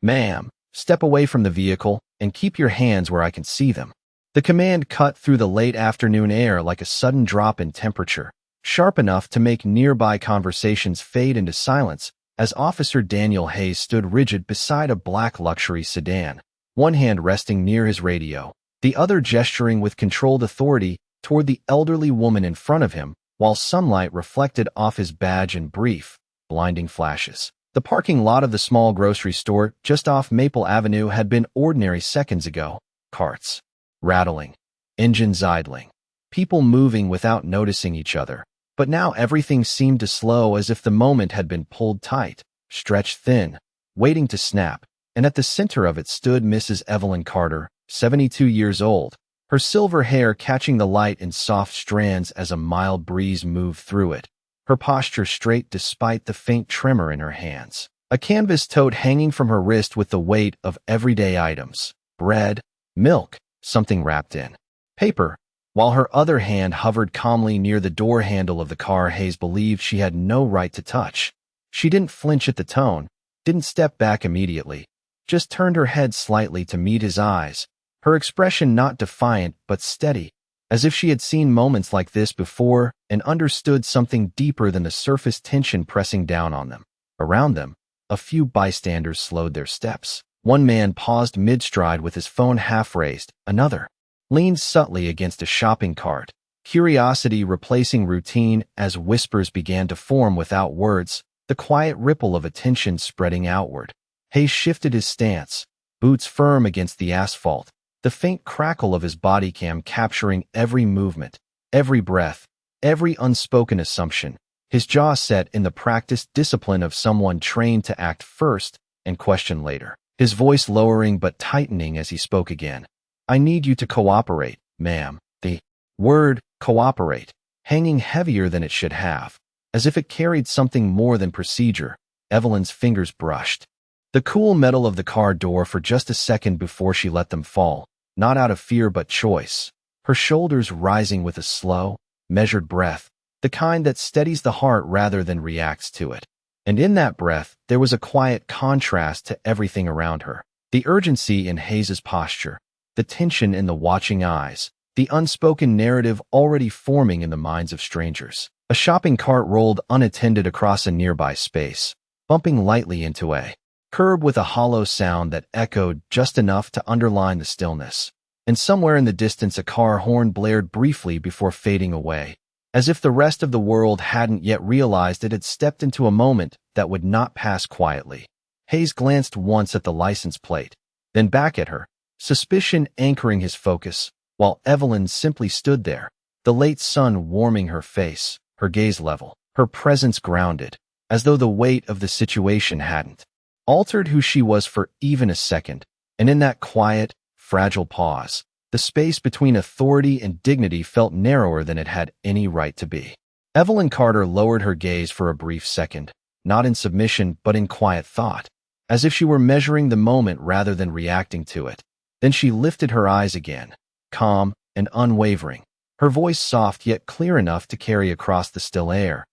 Ma'am, step away from the vehicle and keep your hands where I can see them. The command cut through the late afternoon air like a sudden drop in temperature, sharp enough to make nearby conversations fade into silence as Officer Daniel Hayes stood rigid beside a black luxury sedan, one hand resting near his radio, the other gesturing with controlled authority toward the elderly woman in front of him, while sunlight reflected off his badge in brief, blinding flashes. The parking lot of the small grocery store just off Maple Avenue had been ordinary seconds ago. Carts rattling, engines idling, people moving without noticing each other. But now everything seemed to slow as if the moment had been pulled tight, stretched thin, waiting to snap, and at the center of it stood Mrs. Evelyn Carter, 72 years old, her silver hair catching the light in soft strands as a mild breeze moved through it, her posture straight despite the faint tremor in her hands. A canvas tote hanging from her wrist with the weight of everyday items, bread, milk, something wrapped in paper, while her other hand hovered calmly near the door handle of the car Hayes believed she had no right to touch. She didn't flinch at the tone, didn't step back immediately, just turned her head slightly to meet his eyes, her expression not defiant but steady, as if she had seen moments like this before and understood something deeper than the surface tension pressing down on them. Around them, a few bystanders slowed their steps. One man paused mid-stride with his phone half-raised, another leaned subtly against a shopping cart, curiosity replacing routine as whispers began to form without words, the quiet ripple of attention spreading outward. Hayes shifted his stance, boots firm against the asphalt, the faint crackle of his body cam capturing every movement, every breath, every unspoken assumption, his jaw set in the practiced discipline of someone trained to act first and question later, his voice lowering but tightening as he spoke again. I need you to cooperate, ma'am. The word cooperate, hanging heavier than it should have, as if it carried something more than procedure. Evelyn's fingers brushed the cool metal of the car door for just a second before she let them fall, not out of fear but choice, her shoulders rising with a slow, measured breath, the kind that steadies the heart rather than reacts to it. And in that breath, there was a quiet contrast to everything around her. The urgency in Hayes's posture, the tension in the watching eyes, the unspoken narrative already forming in the minds of strangers. A shopping cart rolled unattended across a nearby space, bumping lightly into a curb with a hollow sound that echoed just enough to underline the stillness. And somewhere in the distance a car horn blared briefly before fading away, as if the rest of the world hadn't yet realized it had stepped into a moment that would not pass quietly. Hayes glanced once at the license plate, then back at her, suspicion anchoring his focus, while Evelyn simply stood there, the late sun warming her face, her gaze level, her presence grounded, as though the weight of the situation hadn't altered who she was for even a second. And in that quiet, fragile pause, the space between authority and dignity felt narrower than it had any right to be. Evelyn Carter lowered her gaze for a brief second, not in submission but in quiet thought, as if she were measuring the moment rather than reacting to it. Then she lifted her eyes again, calm and unwavering, her voice soft yet clear enough to carry across the still air.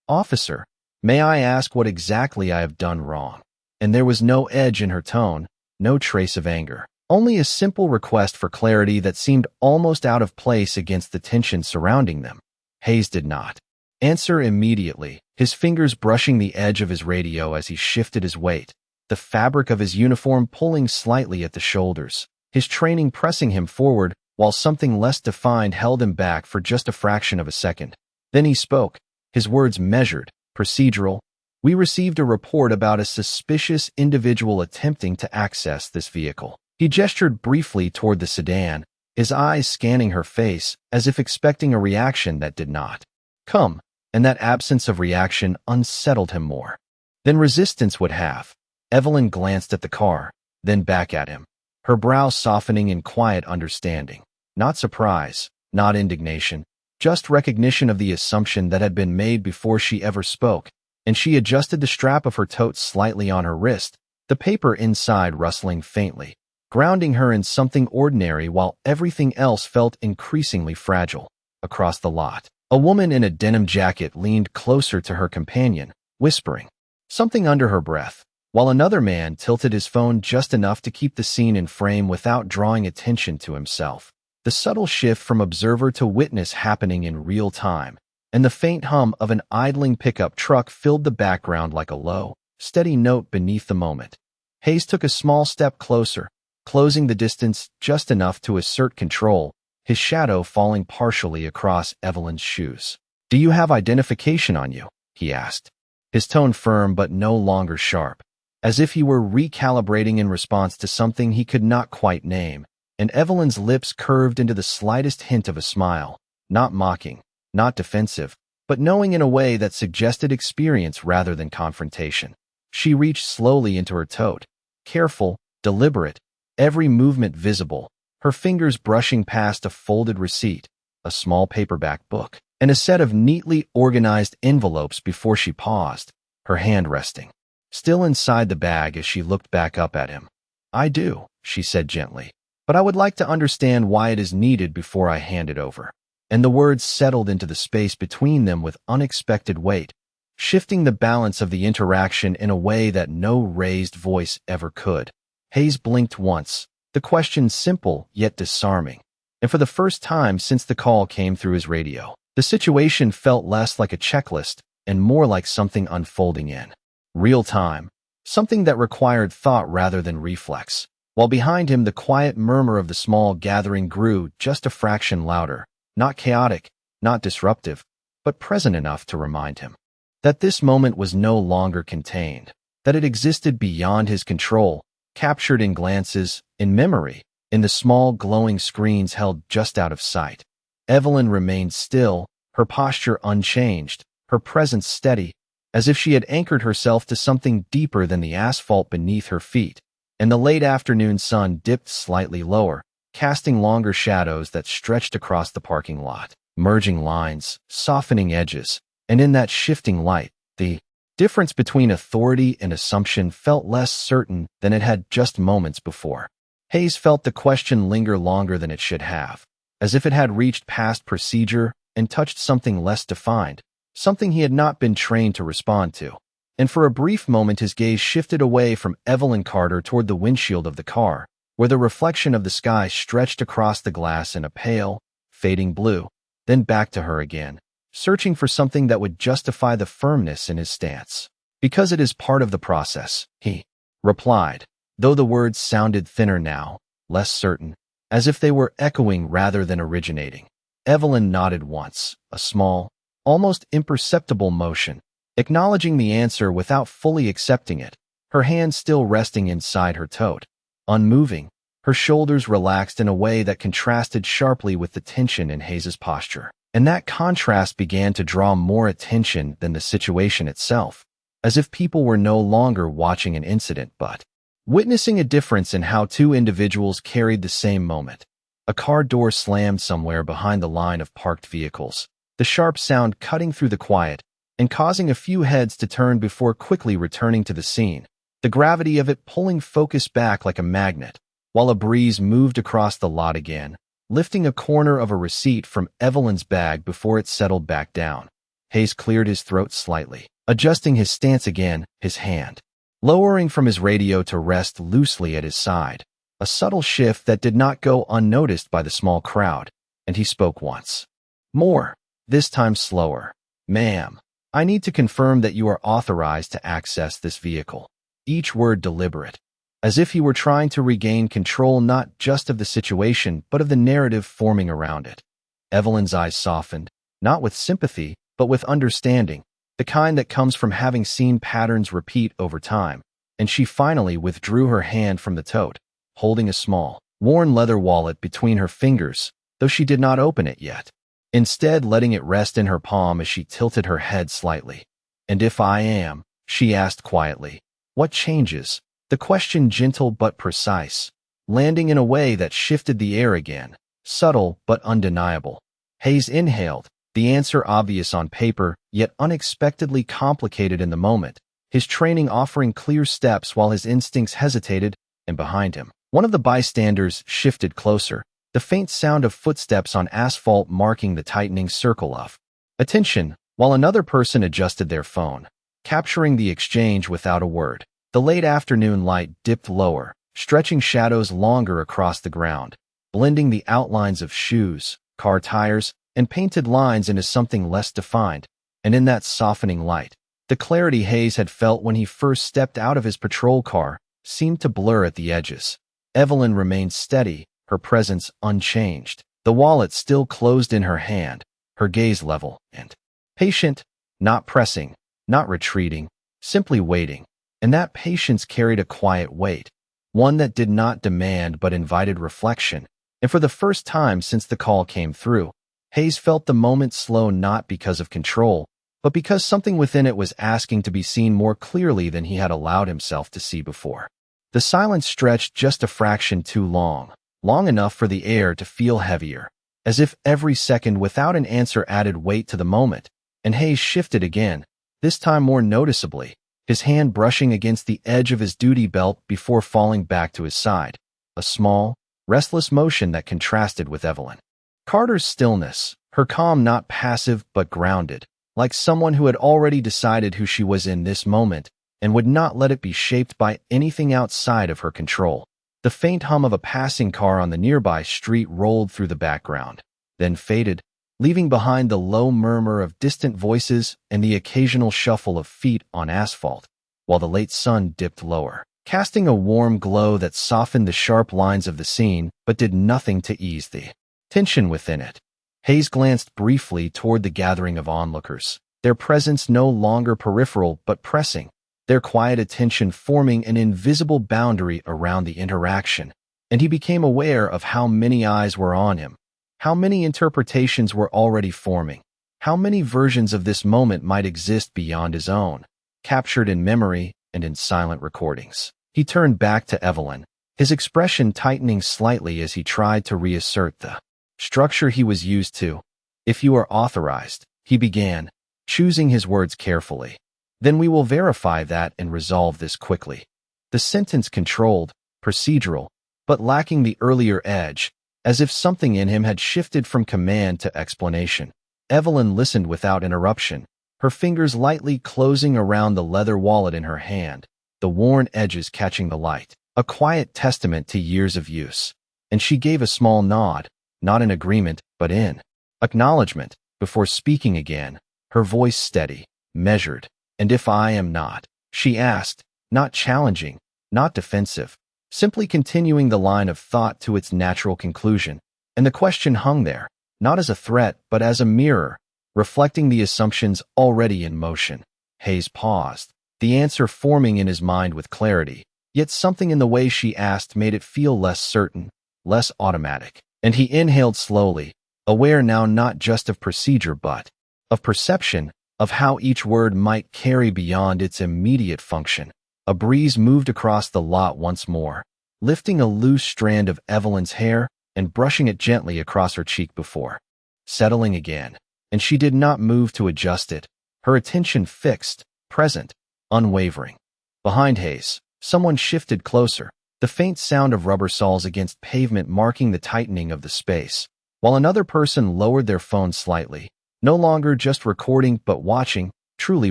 Officer, may I ask what exactly I have done wrong? And there was no edge in her tone, no trace of anger, only a simple request for clarity that seemed almost out of place against the tension surrounding them. Hayes did not answer immediately, his fingers brushing the edge of his radio as he shifted his weight, the fabric of his uniform pulling slightly at the shoulders, his training pressing him forward while something less defined held him back for just a fraction of a second. Then he spoke, his words measured, procedural. We received a report about a suspicious individual attempting to access this vehicle. He gestured briefly toward the sedan, his eyes scanning her face as if expecting a reaction that did not come, and that absence of reaction unsettled him more than resistance would have. Evelyn glanced at the car, then back at him, her brow softening in quiet understanding. Not surprise, not indignation, just recognition of the assumption that had been made before she ever spoke, and she adjusted the strap of her tote slightly on her wrist, the paper inside rustling faintly, grounding her in something ordinary while everything else felt increasingly fragile. Across the lot, a woman in a denim jacket leaned closer to her companion, whispering something under her breath, while another man tilted his phone just enough to keep the scene in frame without drawing attention to himself. The subtle shift from observer to witness happening in real time, and the faint hum of an idling pickup truck filled the background like a low, steady note beneath the moment. Hayes took a small step closer, closing the distance just enough to assert control, his shadow falling partially across Evelyn's shoes. "Do you have identification on you?" he asked, his tone firm but no longer sharp, as if he were recalibrating in response to something he could not quite name, and Evelyn's lips curved into the slightest hint of a smile, not mocking, not defensive, but knowing in a way that suggested experience rather than confrontation. She reached slowly into her tote, careful, deliberate, every movement visible, her fingers brushing past a folded receipt, a small paperback book, and a set of neatly organized envelopes before she paused, her hand resting still inside the bag as she looked back up at him. "I do," she said gently, "but I would like to understand why it is needed before I hand it over." And the words settled into the space between them with unexpected weight, shifting the balance of the interaction in a way that no raised voice ever could. Hayes blinked once, the question simple yet disarming, and for the first time since the call came through his radio, the situation felt less like a checklist and more like something unfolding in real time, something that required thought rather than reflex. While behind him the quiet murmur of the small gathering grew just a fraction louder, not chaotic, not disruptive, but present enough to remind him that this moment was no longer contained, that it existed beyond his control, captured in glances, in memory, in the small glowing screens held just out of sight. Evelyn remained still, her posture unchanged, her presence steady, as if she had anchored herself to something deeper than the asphalt beneath her feet, and the late afternoon sun dipped slightly lower, casting longer shadows that stretched across the parking lot, merging lines, softening edges, and in that shifting light, the difference between authority and assumption felt less certain than it had just moments before. Hayes felt the question linger longer than it should have, as if it had reached past procedure and touched something less defined, something he had not been trained to respond to. And for a brief moment his gaze shifted away from Evelyn Carter toward the windshield of the car, where the reflection of the sky stretched across the glass in a pale, fading blue, then back to her again, searching for something that would justify the firmness in his stance. "Because it is part of the process," he replied, though the words sounded thinner now, less certain, as if they were echoing rather than originating. Evelyn nodded once, a small, almost imperceptible motion, acknowledging the answer without fully accepting it, her hand still resting inside her tote. Unmoving, her shoulders relaxed in a way that contrasted sharply with the tension in Hayes's posture. And that contrast began to draw more attention than the situation itself, as if people were no longer watching an incident but witnessing a difference in how two individuals carried the same moment. A car door slammed somewhere behind the line of parked vehicles, the sharp sound cutting through the quiet and causing a few heads to turn before quickly returning to the scene, the gravity of it pulling focus back like a magnet, while a breeze moved across the lot again, lifting a corner of a receipt from Evelyn's bag before it settled back down. Hayes cleared his throat slightly, adjusting his stance again, his hand lowering from his radio to rest loosely at his side, a subtle shift that did not go unnoticed by the small crowd, and he spoke once more, this time slower. "Ma'am, I need to confirm that you are authorized to access this vehicle." Each word deliberate, as if he were trying to regain control not just of the situation but of the narrative forming around it. Evelyn's eyes softened, not with sympathy, but with understanding, the kind that comes from having seen patterns repeat over time, and she finally withdrew her hand from the tote, holding a small, worn leather wallet between her fingers, though she did not open it yet, instead letting it rest in her palm as she tilted her head slightly. "And if I am," she asked quietly, "what changes?" The question gentle but precise, landing in a way that shifted the air again, subtle but undeniable. Hayes inhaled, the answer obvious on paper, yet unexpectedly complicated in the moment, his training offering clear steps while his instincts hesitated, and behind him, one of the bystanders shifted closer, the faint sound of footsteps on asphalt marking the tightening circle of attention, while another person adjusted their phone, capturing the exchange without a word. The late afternoon light dipped lower, stretching shadows longer across the ground, blending the outlines of shoes, car tires, and painted lines into something less defined. And in that softening light, the clarity Hayes had felt when he first stepped out of his patrol car seemed to blur at the edges. Evelyn remained steady, her presence unchanged, the wallet still closed in her hand, her gaze level and patient, not pressing, not retreating, simply waiting. And that patience carried a quiet weight, one that did not demand but invited reflection. And for the first time since the call came through, Hayes felt the moment slow not because of control, but because something within it was asking to be seen more clearly than he had allowed himself to see before. The silence stretched just a fraction too long, long enough for the air to feel heavier, as if every second without an answer added weight to the moment. And Hayes shifted again, this time more noticeably, his hand brushing against the edge of his duty belt before falling back to his side, a small, restless motion that contrasted with Evelyn Carter's stillness, her calm not passive but grounded, like someone who had already decided who she was in this moment and would not let it be shaped by anything outside of her control. The faint hum of a passing car on the nearby street rolled through the background, then faded, leaving behind the low murmur of distant voices and the occasional shuffle of feet on asphalt, while the late sun dipped lower, casting a warm glow that softened the sharp lines of the scene but did nothing to ease the tension within it. Hayes glanced briefly toward the gathering of onlookers, their presence no longer peripheral but pressing, their quiet attention forming an invisible boundary around the interaction, and he became aware of how many eyes were on him, how many interpretations were already forming, how many versions of this moment might exist beyond his own, captured in memory and in silent recordings. He turned back to Evelyn, his expression tightening slightly as he tried to reassert the structure he was used to. "If you are authorized," he began, choosing his words carefully, "then we will verify that and resolve this quickly." The sentence controlled, procedural, but lacking the earlier edge, as if something in him had shifted from command to explanation. Evelyn listened without interruption, her fingers lightly closing around the leather wallet in her hand, the worn edges catching the light, a quiet testament to years of use. And she gave a small nod, not in agreement, but in acknowledgement, before speaking again, her voice steady, measured. "And if I am not?" she asked, not challenging, not defensive, simply continuing the line of thought to its natural conclusion. And the question hung there, not as a threat but as a mirror, reflecting the assumptions already in motion. Hayes paused, the answer forming in his mind with clarity, yet something in the way she asked made it feel less certain, less automatic. And he inhaled slowly, aware now not just of procedure but of perception, of how each word might carry beyond its immediate function. A breeze moved across the lot once more, lifting a loose strand of Evelyn's hair and brushing it gently across her cheek before settling again, and she did not move to adjust it, her attention fixed, present, unwavering. Behind Hayes, someone shifted closer, the faint sound of rubber soles against pavement marking the tightening of the space, while another person lowered their phone slightly, no longer just recording but watching, truly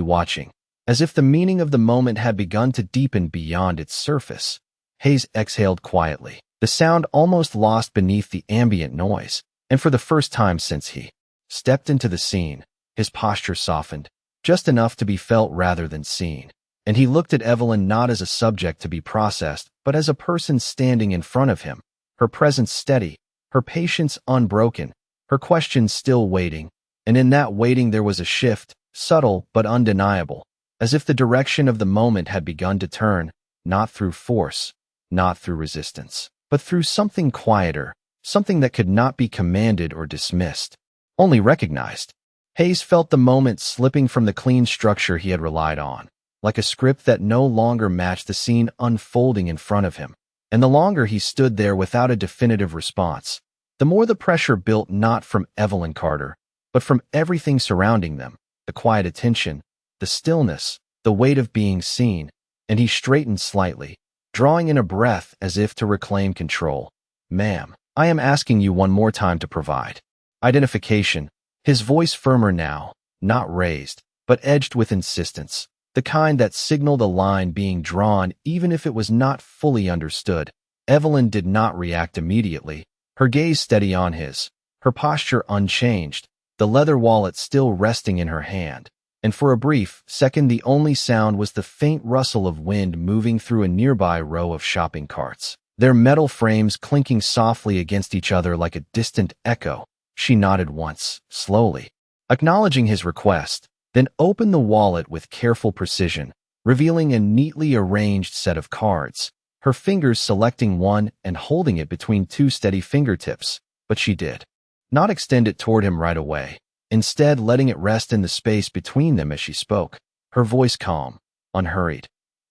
watching, as if the meaning of the moment had begun to deepen beyond its surface. Hayes exhaled quietly, the sound almost lost beneath the ambient noise, and for the first time since he stepped into the scene, his posture softened, just enough to be felt rather than seen. And he looked at Evelyn not as a subject to be processed, but as a person standing in front of him, her presence steady, her patience unbroken, her questions still waiting. And in that waiting there was a shift, subtle but undeniable, as if the direction of the moment had begun to turn, not through force, not through resistance, but through something quieter, something that could not be commanded or dismissed, only recognized. Hayes felt the moment slipping from the clean structure he had relied on, like a script that no longer matched the scene unfolding in front of him. And the longer he stood there without a definitive response, the more the pressure built not from Evelyn Carter, but from everything surrounding them, the quiet attention, the stillness, the weight of being seen. And he straightened slightly, drawing in a breath as if to reclaim control. "Ma'am, I am asking you one more time to provide identification," his voice firmer now, not raised, but edged with insistence. the kind that signaled a line being drawn even if it was not fully understood. Evelyn did not react immediately, her gaze steady on his, her posture unchanged, the leather wallet still resting in her hand. And for a brief second the only sound was the faint rustle of wind moving through a nearby row of shopping carts, their metal frames clinking softly against each other like a distant echo. She nodded once, slowly, acknowledging his request, then opened the wallet with careful precision, revealing a neatly arranged set of cards, her fingers selecting one and holding it between two steady fingertips. But she did not extend it toward him right away, instead letting it rest in the space between them as she spoke, her voice calm, unhurried.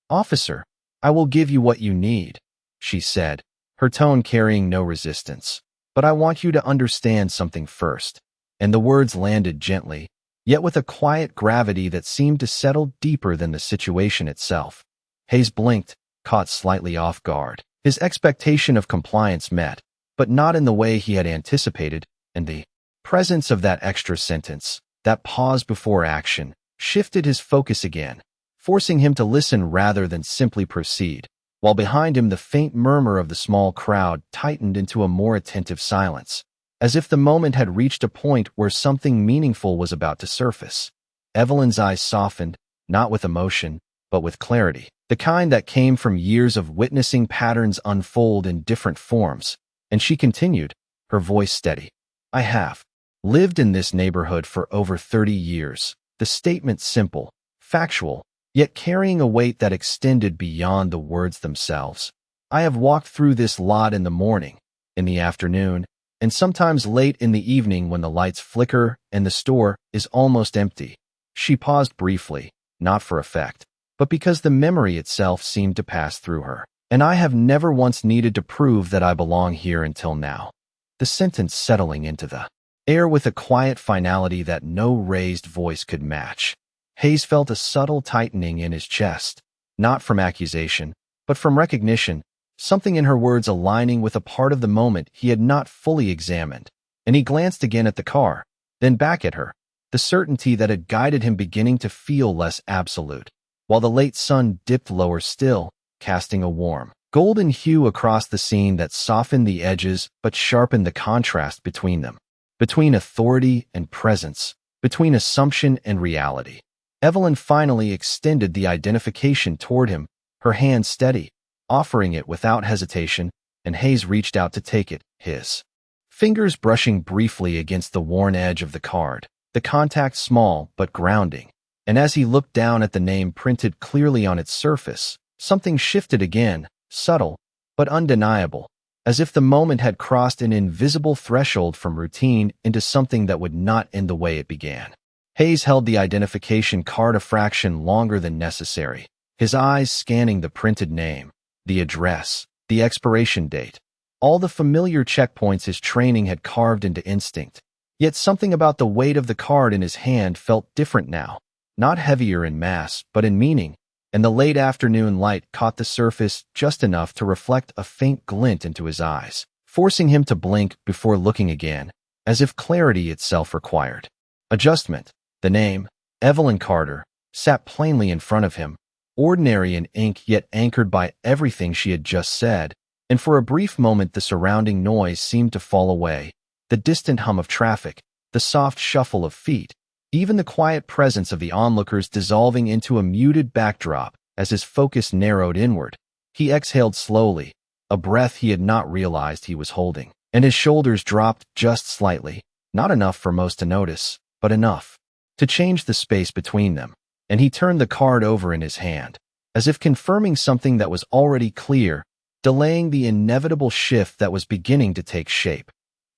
"Officer, I will give you what you need," she said, her tone carrying no resistance. "But I want you to understand something first." And the words landed gently, yet with a quiet gravity that seemed to settle deeper than the situation itself. Hayes blinked, caught slightly off guard. His expectation of compliance met, but not in the way he had anticipated, and the presence of that extra sentence, that pause before action, shifted his focus again, forcing him to listen rather than simply proceed, while behind him the faint murmur of the small crowd tightened into a more attentive silence, as if the moment had reached a point where something meaningful was about to surface. Evelyn's eyes softened, not with emotion, but with clarity, the kind that came from years of witnessing patterns unfold in different forms, and she continued, her voice steady. "I have lived in this neighborhood for over 30 years." The statement simple, factual, yet carrying a weight that extended beyond the words themselves. "I have walked through this lot in the morning, in the afternoon, and sometimes late in the evening when the lights flicker and the store is almost empty." She paused briefly, not for effect, but because the memory itself seemed to pass through her. "And I have never once needed to prove that I belong here until now." The sentence settling into the air with a quiet finality that no raised voice could match. Hayes felt a subtle tightening in his chest, not from accusation, but from recognition, something in her words aligning with a part of the moment he had not fully examined. And he glanced again at the car, then back at her, the certainty that had guided him beginning to feel less absolute, while the late sun dipped lower still, casting a warm, golden hue across the scene that softened the edges but sharpened the contrast between them, between authority and presence, between assumption and reality. Evelyn finally extended the identification toward him, her hand steady, offering it without hesitation, and Hayes reached out to take it, his fingers brushing briefly against the worn edge of the card, the contact small but grounding. And as he looked down at the name printed clearly on its surface, something shifted again, subtle, but undeniable, as if the moment had crossed an invisible threshold from routine into something that would not end the way it began. Hayes held the identification card a fraction longer than necessary, his eyes scanning the printed name, the address, the expiration date, all the familiar checkpoints his training had carved into instinct. Yet something about the weight of the card in his hand felt different now, not heavier in mass, but in meaning, and the late afternoon light caught the surface just enough to reflect a faint glint into his eyes, forcing him to blink before looking again, as if clarity itself required adjustment. The name, Evelyn Carter, sat plainly in front of him, ordinary in ink yet anchored by everything she had just said, and for a brief moment the surrounding noise seemed to fall away, the distant hum of traffic, the soft shuffle of feet, even the quiet presence of the onlookers dissolving into a muted backdrop as his focus narrowed inward. He exhaled slowly, a breath he had not realized he was holding, and his shoulders dropped just slightly, not enough for most to notice, but enough to change the space between them, and he turned the card over in his hand, as if confirming something that was already clear, delaying the inevitable shift that was beginning to take shape.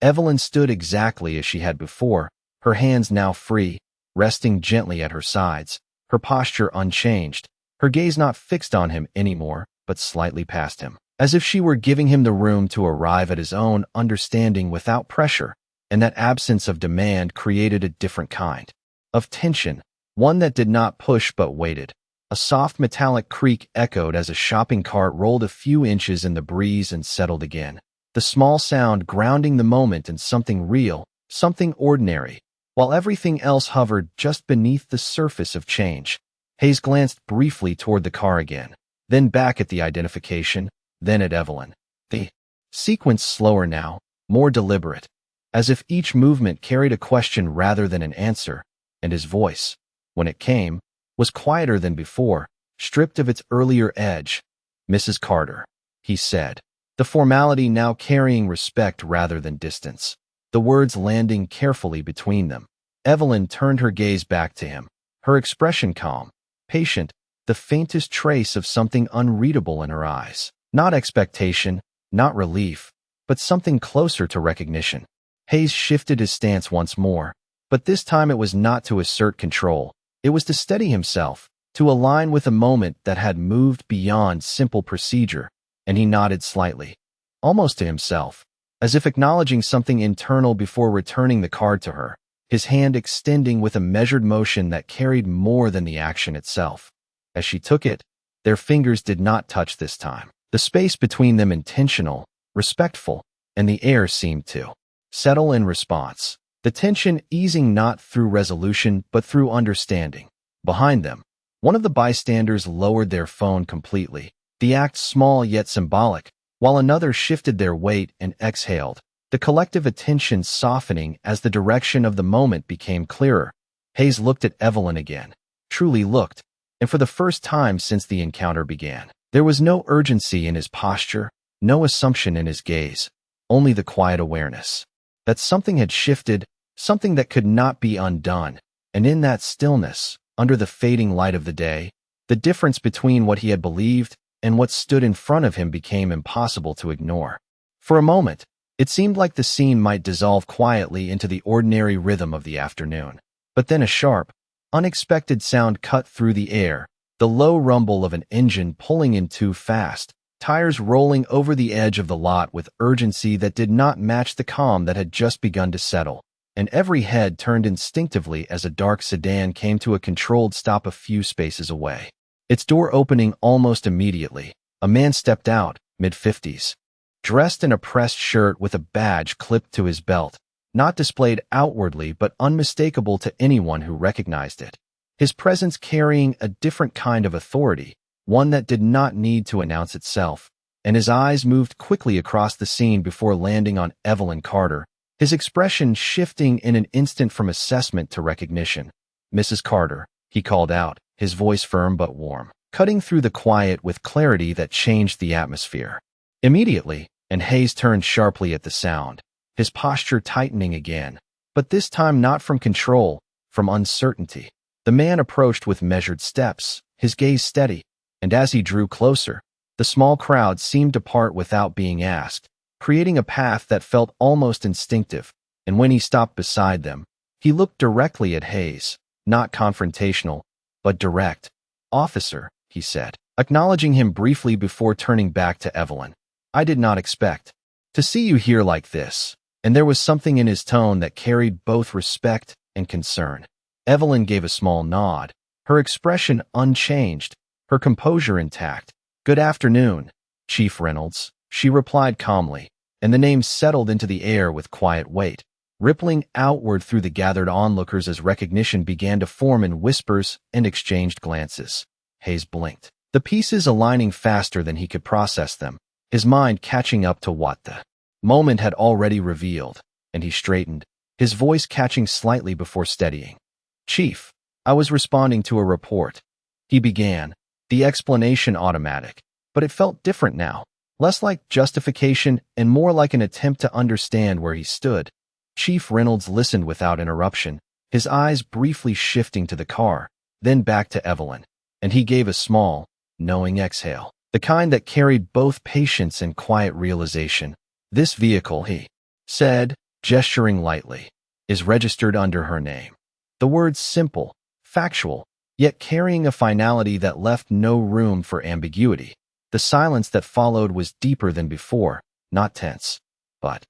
Evelyn stood exactly as she had before, her hands now free, resting gently at her sides, her posture unchanged, her gaze not fixed on him anymore, but slightly past him, as if she were giving him the room to arrive at his own understanding without pressure, and that absence of demand created a different kind of tension, one that did not push but waited. A soft metallic creak echoed as a shopping cart rolled a few inches in the breeze and settled again, the small sound grounding the moment in something real, something ordinary, while everything else hovered just beneath the surface of change. Hayes glanced briefly toward the car again, then back at the identification, then at Evelyn. The sequence slower now, more deliberate, as if each movement carried a question rather than an answer, and his voice, when it came, was quieter than before, stripped of its earlier edge. "Mrs. Carter," he said, the formality now carrying respect rather than distance, the words landing carefully between them. Evelyn turned her gaze back to him, her expression calm, patient, the faintest trace of something unreadable in her eyes. Not expectation, not relief, but something closer to recognition. Hayes shifted his stance once more, but this time it was not to assert control. It was to steady himself, to align with a moment that had moved beyond simple procedure, and he nodded slightly, almost to himself, as if acknowledging something internal before returning the card to her, his hand extending with a measured motion that carried more than the action itself. As she took it, their fingers did not touch this time. The space between them intentional, respectful, and the air seemed to settle in response, the tension easing not through resolution but through understanding. Behind them, one of the bystanders lowered their phone completely, the act small yet symbolic, while another shifted their weight and exhaled, the collective attention softening as the direction of the moment became clearer. Hayes looked at Evelyn again, truly looked, and for the first time since the encounter began. There was no urgency in his posture, no assumption in his gaze, only the quiet awareness that something had shifted, something that could not be undone, and in that stillness, under the fading light of the day, the difference between what he had believed and what stood in front of him became impossible to ignore. For a moment, it seemed like the scene might dissolve quietly into the ordinary rhythm of the afternoon. But then a sharp, unexpected sound cut through the air, the low rumble of an engine pulling in too fast, tires rolling over the edge of the lot with urgency that did not match the calm that had just begun to settle, and every head turned instinctively as a dark sedan came to a controlled stop a few spaces away. Its door opening almost immediately, a man stepped out, mid-50s, dressed in a pressed shirt with a badge clipped to his belt, not displayed outwardly but unmistakable to anyone who recognized it. His presence carrying a different kind of authority, one that did not need to announce itself, and his eyes moved quickly across the scene before landing on Evelyn Carter, his expression shifting in an instant from assessment to recognition. "Mrs. Carter," he called out, his voice firm but warm, cutting through the quiet with clarity that changed the atmosphere. Immediately, and Hayes turned sharply at the sound, his posture tightening again, but this time not from control, from uncertainty. The man approached with measured steps, his gaze steady, and as he drew closer, the small crowd seemed to part without being asked, creating a path that felt almost instinctive, and when he stopped beside them, he looked directly at Hayes, not confrontational, but direct. "Officer," he said, acknowledging him briefly before turning back to Evelyn. "I did not expect to see you here like this," and there was something in his tone that carried both respect and concern. Evelyn gave a small nod, her expression unchanged, her composure intact. "Good afternoon, Chief Reynolds," she replied calmly, and the name settled into the air with quiet weight, rippling outward through the gathered onlookers as recognition began to form in whispers and exchanged glances. Hayes blinked, the pieces aligning faster than he could process them, his mind catching up to what the moment had already revealed, and he straightened, his voice catching slightly before steadying. "Chief, I was responding to a report," he began, the explanation automatic, but it felt different now, less like justification and more like an attempt to understand where he stood. Chief Reynolds listened without interruption, his eyes briefly shifting to the car, then back to Evelyn, and he gave a small, knowing exhale, the kind that carried both patience and quiet realization. "This vehicle," he said, gesturing lightly, "is registered under her name." The words simple, factual, yet carrying a finality that left no room for ambiguity. The silence that followed was deeper than before, not tense, but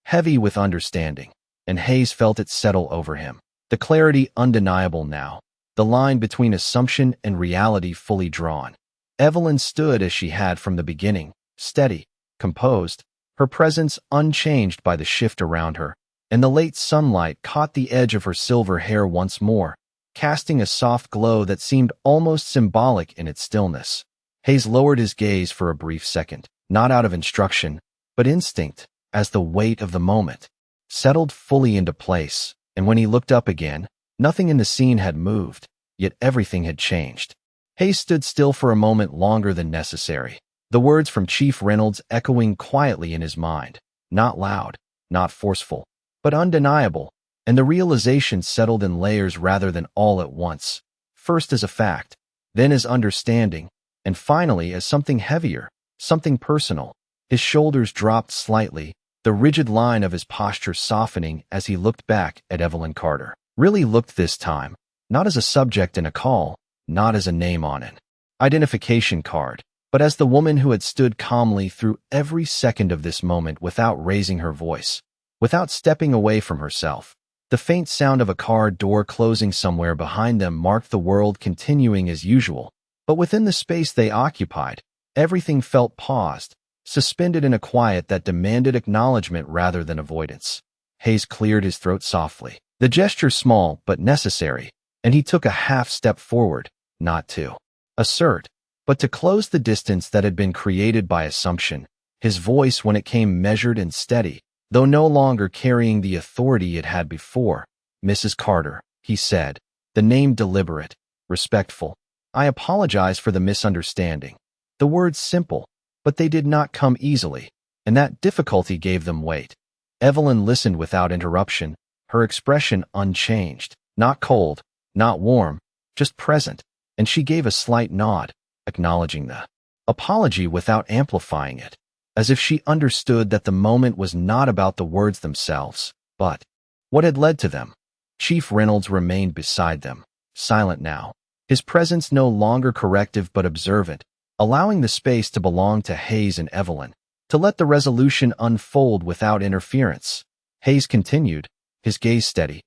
heavy with understanding, and Hayes felt it settle over him. The clarity undeniable now, the line between assumption and reality fully drawn. Evelyn stood as she had from the beginning, steady, composed, her presence unchanged by the shift around her, and the late sunlight caught the edge of her silver hair once more, casting a soft glow that seemed almost symbolic in its stillness. Hayes lowered his gaze for a brief second, not out of instruction, but instinct, as the weight of the moment settled fully into place, and when he looked up again, nothing in the scene had moved, yet everything had changed. Hayes stood still for a moment longer than necessary, the words from Chief Reynolds echoing quietly in his mind, not loud, not forceful, but undeniable, and the realization settled in layers rather than all at once, first as a fact, then as understanding, and finally as something heavier, something personal. His shoulders dropped slightly, the rigid line of his posture softening as he looked back at Evelyn Carter. Really looked this time, not as a subject in a call, not as a name on an identification card, but as the woman who had stood calmly through every second of this moment without raising her voice, without stepping away from herself. The faint sound of a car door closing somewhere behind them marked the world continuing as usual, but within the space they occupied, everything felt paused, suspended in a quiet that demanded acknowledgement rather than avoidance. Hayes cleared his throat softly, the gesture small but necessary, and he took a half step forward, not to assert, but to close the distance that had been created by assumption. His voice, when it came measured and steady, though no longer carrying the authority it had before. "Mrs. Carter," he said, the name deliberate, respectful. "I apologize for the misunderstanding." The words simple, but they did not come easily, and that difficulty gave them weight. Evelyn listened without interruption, her expression unchanged, not cold, not warm, just present, and she gave a slight nod, acknowledging the apology without amplifying it, as if she understood that the moment was not about the words themselves, but what had led to them. Chief Reynolds remained beside them, silent now, his presence no longer corrective but observant, allowing the space to belong to Hayes and Evelyn, to let the resolution unfold without interference. Hayes continued, his gaze steady.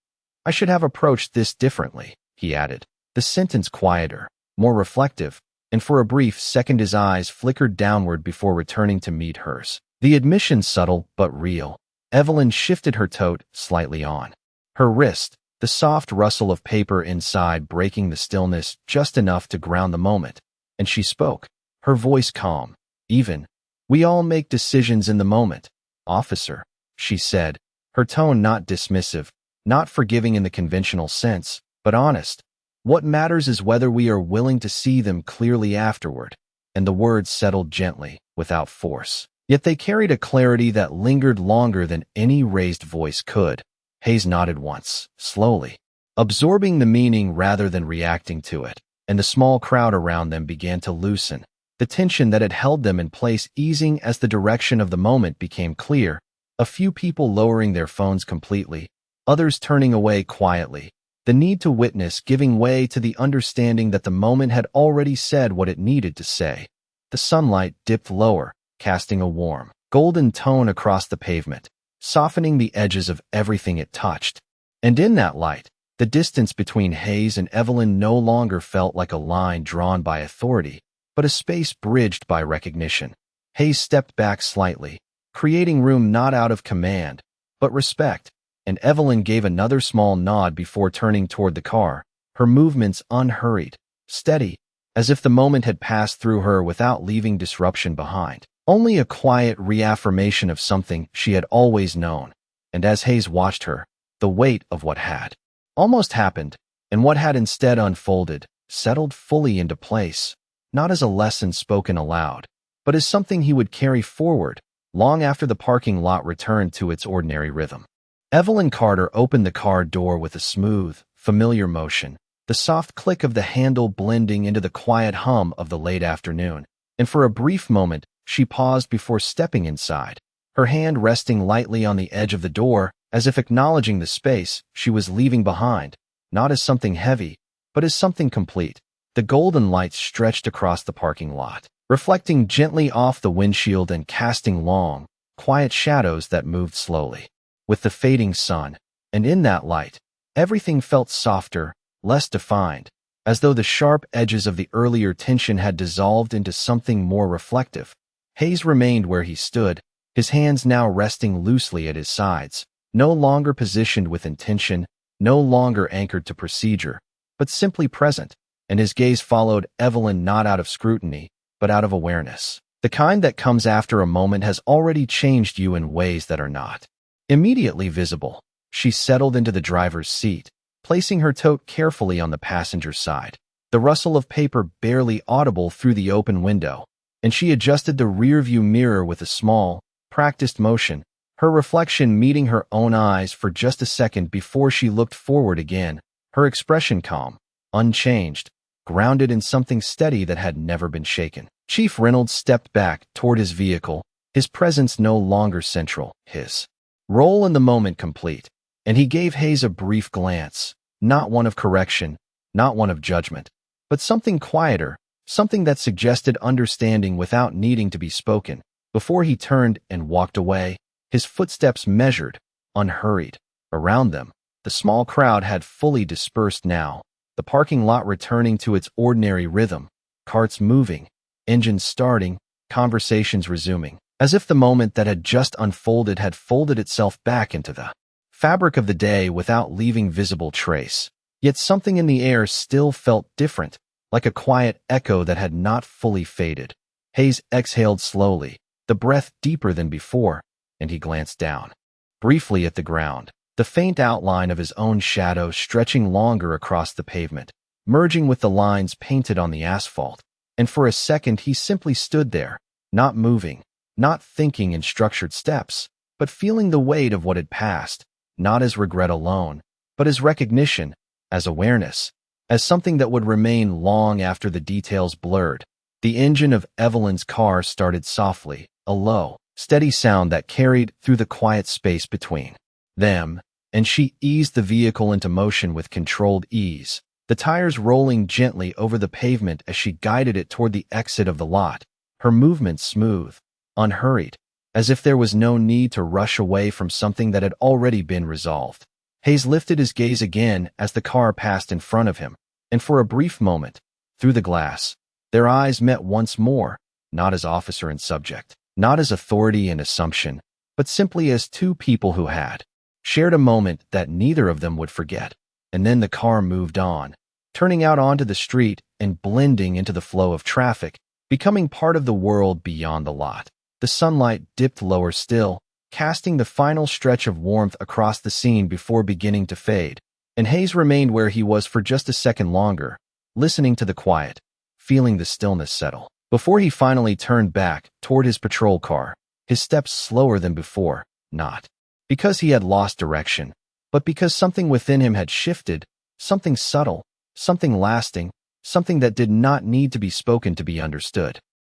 "I should have approached this differently," he added, the sentence quieter, more reflective, and for a brief second his eyes flickered downward before returning to meet hers. The admission subtle but real. Evelyn shifted her tote slightly on her wrist, the soft rustle of paper inside breaking the stillness just enough to ground the moment, and she spoke, her voice calm, even. "We all make decisions in the moment, officer," she said, her tone not dismissive, not forgiving in the conventional sense, but honest. "What matters is whether we are willing to see them clearly afterward." And the words settled gently, without force. Yet they carried a clarity that lingered longer than any raised voice could. Hayes nodded once, slowly, absorbing the meaning rather than reacting to it, and the small crowd around them began to loosen, the tension that had held them in place easing as the direction of the moment became clear, a few people lowering their phones completely, others turning away quietly, the need to witness giving way to the understanding that the moment had already said what it needed to say. The sunlight dipped lower, casting a warm, golden tone across the pavement, softening the edges of everything it touched. And in that light, the distance between Hayes and Evelyn no longer felt like a line drawn by authority, but a space bridged by recognition. Hayes stepped back slightly, creating room not out of command, but respect, and Evelyn gave another small nod before turning toward the car, her movements unhurried, steady, as if the moment had passed through her without leaving disruption behind. Only a quiet reaffirmation of something she had always known. And as Hayes watched her, the weight of what had almost happened, and what had instead unfolded, settled fully into place, not as a lesson spoken aloud, but as something he would carry forward, long after the parking lot returned to its ordinary rhythm. Evelyn Carter opened the car door with a smooth, familiar motion, the soft click of the handle blending into the quiet hum of the late afternoon, and for a brief moment, she paused before stepping inside, her hand resting lightly on the edge of the door, as if acknowledging the space she was leaving behind, not as something heavy, but as something complete. The golden lights stretched across the parking lot, reflecting gently off the windshield and casting long, quiet shadows that moved slowly with the fading sun, and in that light, everything felt softer, less defined, as though the sharp edges of the earlier tension had dissolved into something more reflective. Hayes remained where he stood, his hands now resting loosely at his sides, no longer positioned with intention, no longer anchored to procedure, but simply present, and his gaze followed Evelyn not out of scrutiny, but out of awareness. The kind that comes after a moment has already changed you in ways that are not immediately visible. She settled into the driver's seat, placing her tote carefully on the passenger side, the rustle of paper barely audible through the open window, and she adjusted the rearview mirror with a small, practiced motion, her reflection meeting her own eyes for just a second before she looked forward again, her expression calm, unchanged, grounded in something steady that had never been shaken. Chief Reynolds stepped back toward his vehicle, his presence no longer central, his role in the moment complete, and he gave Hayes a brief glance, not one of correction, not one of judgment, but something quieter, something that suggested understanding without needing to be spoken. Before he turned and walked away, his footsteps measured, unhurried. Around them, the small crowd had fully dispersed now, the parking lot returning to its ordinary rhythm, carts moving, engines starting, conversations resuming, as if the moment that had just unfolded had folded itself back into the fabric of the day without leaving visible trace. Yet something in the air still felt different, like a quiet echo that had not fully faded. Hayes exhaled slowly, the breath deeper than before, and he glanced down, briefly at the ground, the faint outline of his own shadow stretching longer across the pavement, merging with the lines painted on the asphalt. And for a second he simply stood there, not moving, not thinking in structured steps, but feeling the weight of what had passed, not as regret alone, but as recognition, as awareness, as something that would remain long after the details blurred. The engine of Evelyn's car started softly, a low, steady sound that carried through the quiet space between them, and she eased the vehicle into motion with controlled ease, the tires rolling gently over the pavement as she guided it toward the exit of the lot, her movements smooth, unhurried, as if there was no need to rush away from something that had already been resolved. Hayes lifted his gaze again as the car passed in front of him, and for a brief moment, through the glass, their eyes met once more, not as officer and subject, not as authority and assumption, but simply as two people who had shared a moment that neither of them would forget. And then the car moved on, turning out onto the street and blending into the flow of traffic, becoming part of the world beyond the lot. The sunlight dipped lower still, casting the final stretch of warmth across the scene before beginning to fade, and Hayes remained where he was for just a second longer, listening to the quiet, feeling the stillness settle, before he finally turned back toward his patrol car, his steps slower than before, not because he had lost direction, but because something within him had shifted, something subtle, something lasting, something that did not need to be spoken to be understood.